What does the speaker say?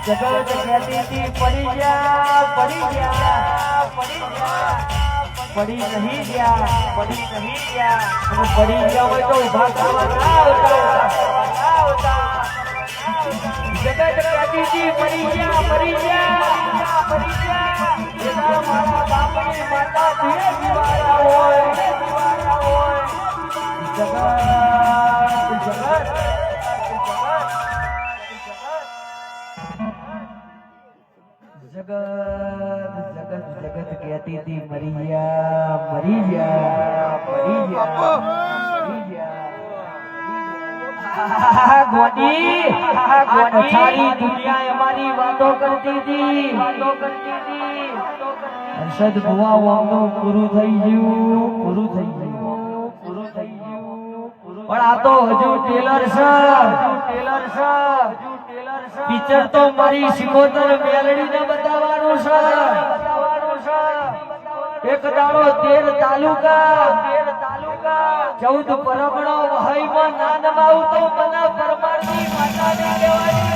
જગત કહેતી પડી જા પડી જા પડી જા પડી નહીં ગયા પડી નહીં ગયા અને પડી ગયા હોય તો ઉભા થવા આવતા જગત કહેતી પડી જા પડી જા પડી જા મારા બાપની માતા ધીરે દિવાળા હોય જગત कहती थी मरी जा मरी जा मरी जा गोदी सारी दुनिया हमारी बातों करती थी अरशद बुआ वामनो पूરું થઈ ગયું પણ આ તો હજુ ટેલર છે પિક્ચર તો મારી શિકોતર મેલડીને બતાવવાનું છે એક દાડો 13 તાલુકા 14 પરગણો વહાઈમાં ના નમાવું તો મને પરમારની માતાને કહેવાની